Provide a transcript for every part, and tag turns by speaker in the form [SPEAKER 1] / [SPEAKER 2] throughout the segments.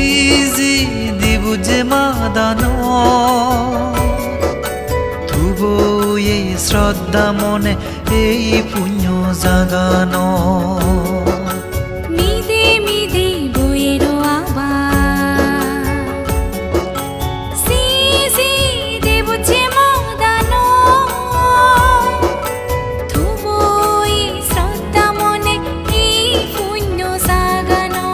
[SPEAKER 1] CG দিবুজে মাদানো তুবো এই শ্রদ্ধা মনে এই পুণ্য জাগানো
[SPEAKER 2] মিদে মিদে বইয়েরো আবার সিজি দিবুজে মাদানো তুবো এই শ্রদ্ধা মনে এই পুণ্য জাগানো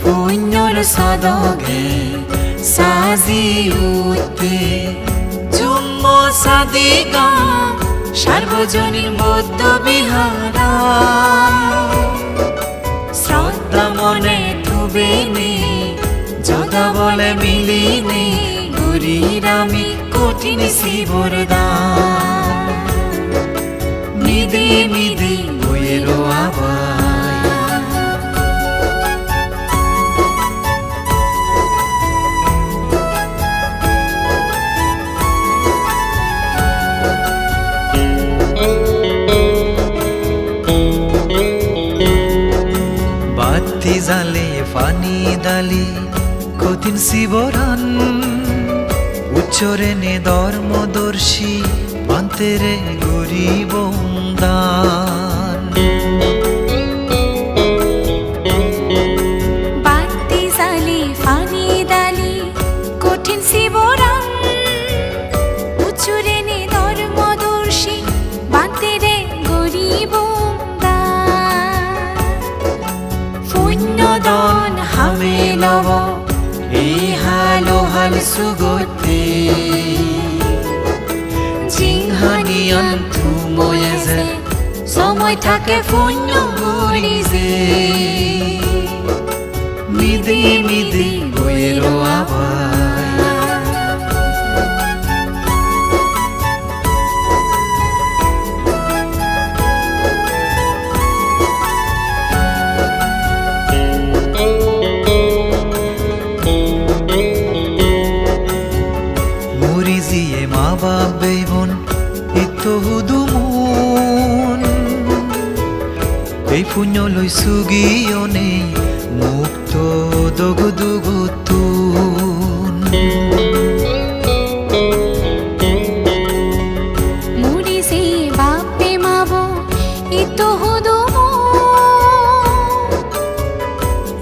[SPEAKER 1] পুণ্যর সদগে সাজি উঠতে জুম্ম সাদিগা সার্বজনীন বৌদ্ধ বিহারা শ্রদ্ধা মনে থুবে নে যদা বলে মিলিনে গরিরামি কঠিন শিবর দান মিদে মিদে বইয়েরো আবার বাতি জালে ফানি দালি কঠিন শিবরান উচ্চরে নে ধর্মদর্শী পান্তেরে গরিব দান
[SPEAKER 2] বাতি জালে ফানি দালি কঠিন শিবরান উচুরে নে ধর্মদর্শী বান্তে রে গরিব
[SPEAKER 1] পুণ্যদন হামে লব এই হালো হাল সুগতে জিংহানিয়ান তুময়ে যে সময় থাকে পুণ্য গরি যে মিদে মিদে বইয়েরো আবার মরিজিয়ে মা বাপ বেবন ইতহুদুমন এই পুণ্য লৈ সুগিয়নে মুক্ত দগুদুগুতুন
[SPEAKER 2] মুরিসি বাপে মাবো ইতো হুদুমো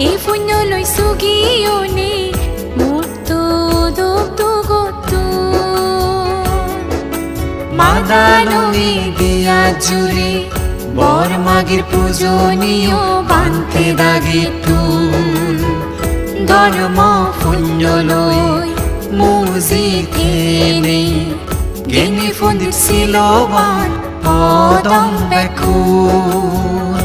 [SPEAKER 2] এই পুণ্য লৈ সুগিয়নে মুক্ত দগুদুগুতুন
[SPEAKER 1] মাদানমি দিয়া জুড়ে বর মাগির পূজনীয় বান্তে দাগে তুল ধর্ম পুণ্য লই মুজিতে নেই জ্ঞানী পণ্ডিত শিলবান পদম বেকুল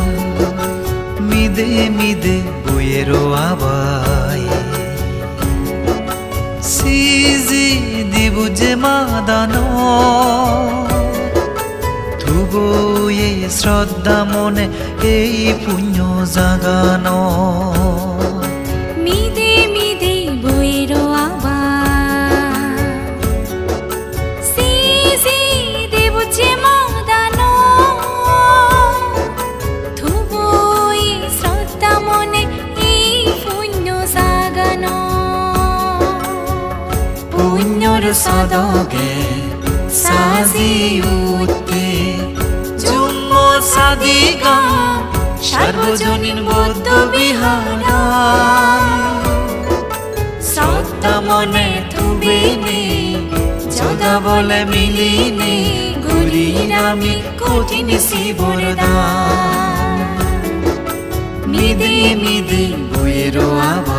[SPEAKER 1] মিদে মিদে বইয়েরো আবাই সিজি দিবুজে মাদানো তুবো এই শ্রদ্ধা মনে এই পুণ্য জাগানো
[SPEAKER 2] মিদে মিদে বইয়েরো আবার সিজি দিবুজে মাদানো তুবো এই শ্রদ্ধা মনে এই পুণ্য জাগানো
[SPEAKER 1] পুণ্যর সদগে সাজি উঠতে জুম্ম সাদিগা সার্বজনীন বৌদ্ধ বিহারা শ্রদ্ধা মনে থুবে নে যদা বলে মিলিনে গরিরামি কঠিন শিবর দান মিদে মিদে বইয়েরো আবার